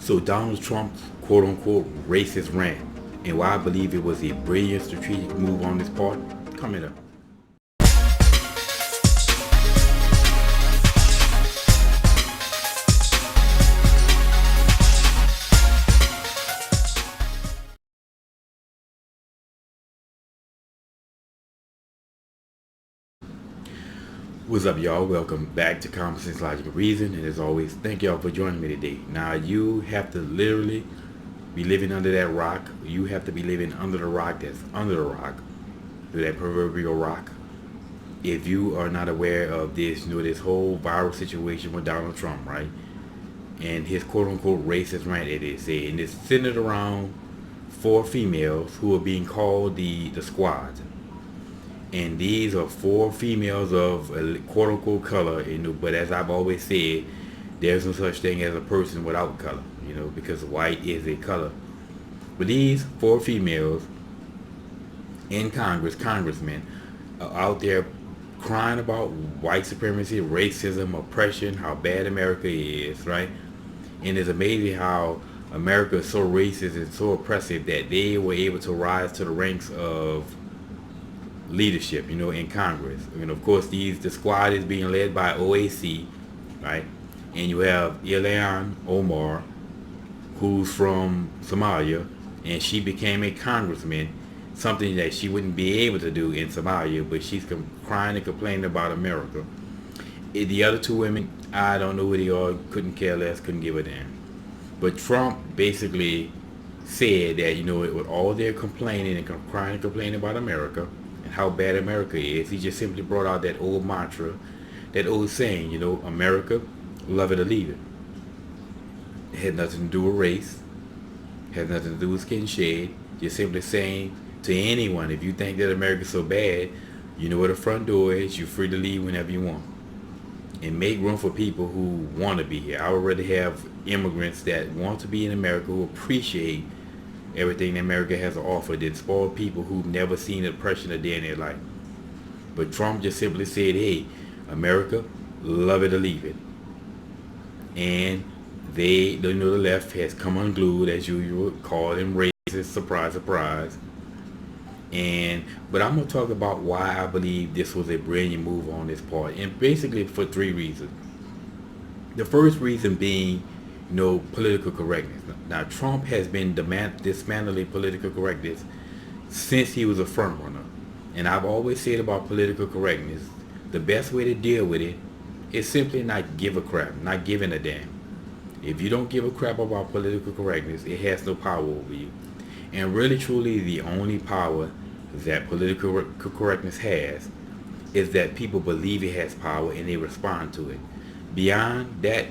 So Donald Trump's quote-unquote racist rant, and why I believe it was a brilliant strategic move on his part, coming up. What's up, y'all? Welcome back to Common Sense Logical Reason, and as always, thank y'all for joining me today. Now, you have to literally be living under that rock. You have to be living under the rock that's under the rock, through that proverbial rock. If you are not aware of this, this whole viral situation with Donald Trump, right? And his quote-unquote racist rant, it is, and it's centered around four females who are being called the squad. And these are four females of quote-unquote color, but as I've always said, there's no such thing as a person without color, because white is a color. But these four females in congressmen, are out there crying about white supremacy, racism, oppression, how bad America is, right? And it's amazing how America is so racist and so oppressive that they were able to rise to the ranks of leadership, in Congress. Of course, the squad is being led by OAC, right? And you have Ilhan Omar, who's from Somalia, and she became a congressman, something that she wouldn't be able to do in Somalia, but she's crying and complaining about America. The other two women, I don't know who they are, couldn't care less, couldn't give a damn. But Trump basically said that, with all their complaining and crying and complaining about America, how bad America is, he just simply brought out that old mantra, that old saying, America, love it or leave it. It had nothing to do with race, had nothing to do with skin shade, just simply saying to anyone, if you think that America's so bad, you know where the front door is, you're free to leave whenever you want. And make room for people who want to be here. I would rather have immigrants that want to be in America, who appreciate everything that America has to offer, than spoiled people who've never seen oppression a day in their life. But Trump just simply said, hey, America, love it or leave it. And the left has come unglued, as usual, call them racist, surprise, surprise. But I'm going to talk about why I believe this was a brilliant move on this part, and basically for three reasons. The first reason being, political correctness. Now, Trump has been dismantling political correctness since he was a front runner. And I've always said about political correctness, the best way to deal with it is simply not give a crap, not giving a damn. If you don't give a crap about political correctness, it has no power over you. And really, truly, the only power that political correctness has is that people believe it has power and they respond to it. Beyond that,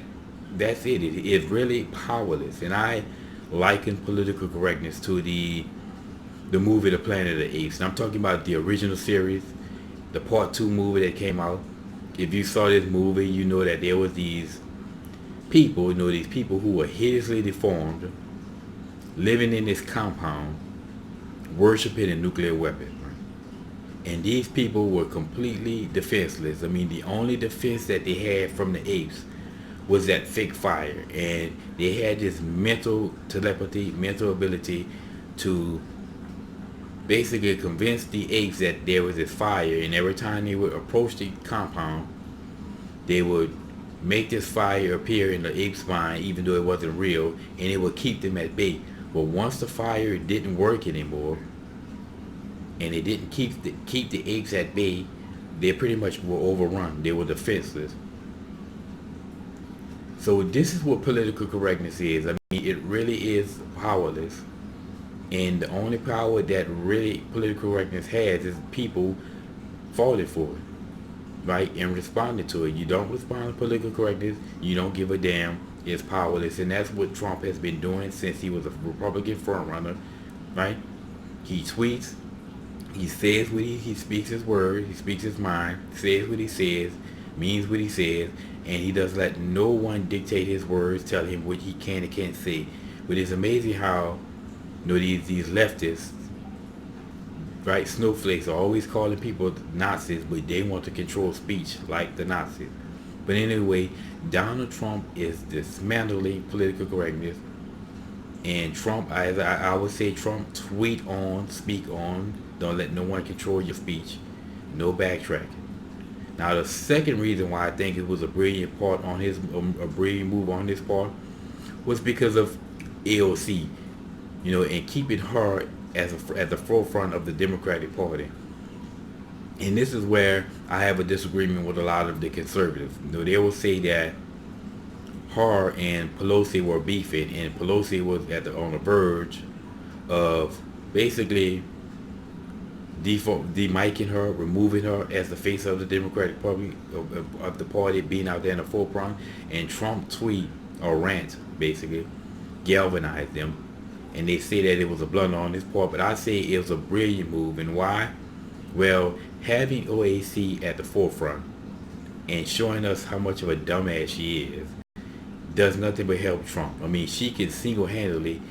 that's it. It is really powerless. And I liken political correctness to the movie The Planet of the Apes. And I'm talking about the original series, the part 2 movie that came out. If you saw this movie, you know that there was these people, who were hideously deformed, living in this compound, worshiping a nuclear weapon. Right? And these people were completely defenseless. The only defense that they had from the apes was that fake fire, and they had this mental telepathy, mental ability to basically convince the apes that there was this fire, and every time they would approach the compound, they would make this fire appear in the ape's mind, even though it wasn't real, and it would keep them at bay. But once the fire didn't work anymore, and it didn't keep the apes at bay, they pretty much were overrun. They were defenseless. So this is what political correctness is. It really is powerless. And the only power that really political correctness has is people falling for it, right? And responding to it. You don't respond to political correctness, you don't give a damn, it's powerless. And that's what Trump has been doing since he was a Republican frontrunner, right? He tweets, he says what he speaks his word, he speaks his mind, says what he says, means what he says, and he doesn't let no one dictate his words, tell him what he can and can't say. But it's amazing how these leftists, right, snowflakes, are always calling people Nazis, but they want to control speech like the Nazis. But anyway, Donald Trump is dismantling political correctness And Trump, I would say, Trump, tweet on, speak on, don't let no one control your speech, no backtrack. Now the second reason why I think it was a brilliant part on his a brilliant move on his part was because of AOC, and keeping her at the forefront of the Democratic Party. And this is where I have a disagreement with a lot of the conservatives. They will say that her and Pelosi were beefing, and Pelosi was on the verge of basically demiking her, removing her as the face of the Democratic Party, of the party, being out there in the forefront. And Trump tweet or rant basically galvanized them, and they say that it was a blunder on his part, but I say it was a brilliant move. And why? Well, having OAC at the forefront and showing us how much of a dumbass she is does nothing but help Trump. I mean, she can single-handedly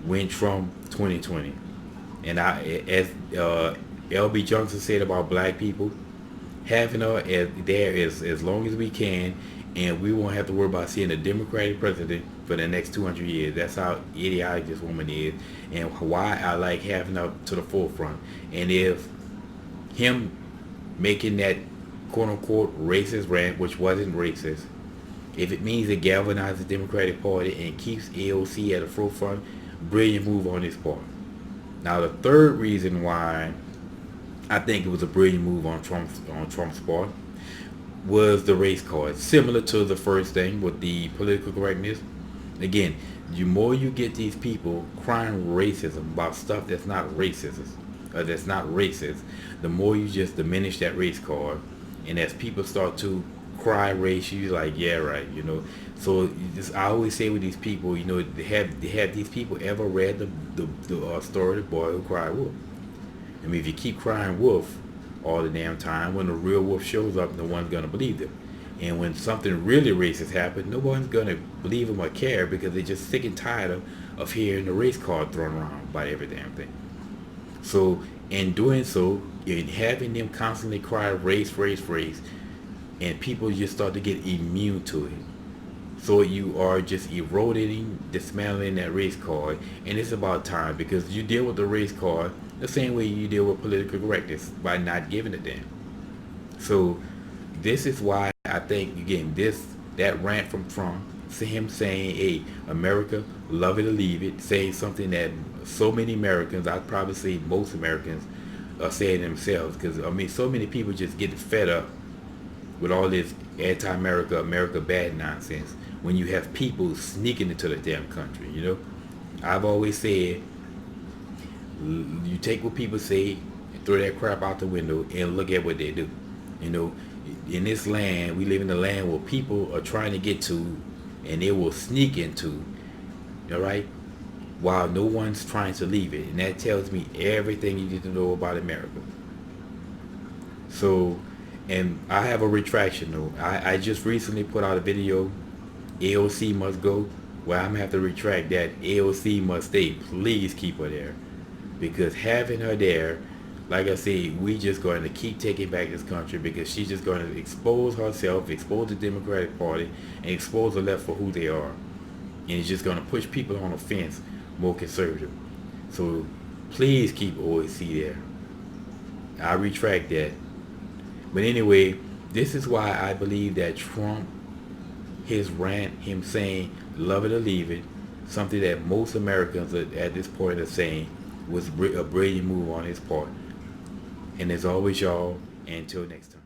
win Trump 2020. And as L.B. Johnson said about black people, having her there is as long as we can, and we won't have to worry about seeing a Democratic president for the next 200 years. That's how idiotic this woman is, and why I like having her to the forefront. And if him making that quote-unquote racist rant, which wasn't racist, if it means it galvanizes the Democratic Party and keeps AOC at the forefront, brilliant move on his part. Now the third reason why I think it was a brilliant move on Trump's part was the race card. Similar to the first thing with the political correctness. Again, the more you get these people crying racism about stuff that's not racist, the more you just diminish that race card. And as people start to cry race, you're like, yeah, right, So I always say with these people, have these people ever read the story of the boy who cried wolf? I mean, if you keep crying wolf all the damn time, when the real wolf shows up, no one's gonna believe them. And when something really racist happens, no one's gonna believe them or care, because they're just sick and tired of hearing the race card thrown around by every damn thing. So in doing so, in having them constantly cry race, and people just start to get immune to it. So you are just eroding, dismantling that race card, and it's about time, because you deal with the race card the same way you deal with political correctness, by not giving a damn. So this is why I think, again, that rant from Trump, him saying, hey, America, love it or leave it, saying something that so many Americans, I'd probably say most Americans, are saying themselves, because I mean, so many people just get fed up with all this anti-America, America bad nonsense, when you have people sneaking into the damn country. I've always said, you take what people say, throw that crap out the window, and look at what they do. In this land, we live in a land where people are trying to get to, and they will sneak into, all right, while no one's trying to leave it. And that tells me everything you need to know about America. So, and I have a retraction though. I just recently put out a video, AOC must go, where I'm gonna have to retract that. AOC must stay. Please keep her there, because having her there, like I said, we just going to keep taking back this country, because she's just going to expose herself, expose the Democratic Party, and expose the left for who they are. And it's just going to push people on the fence more conservative. So please keep OAC there. I retract that. But anyway, this is why I believe that Trump, his rant, him saying love it or leave it, something that most Americans at this point are saying, was a brilliant move on his part. And as always, y'all, until next time.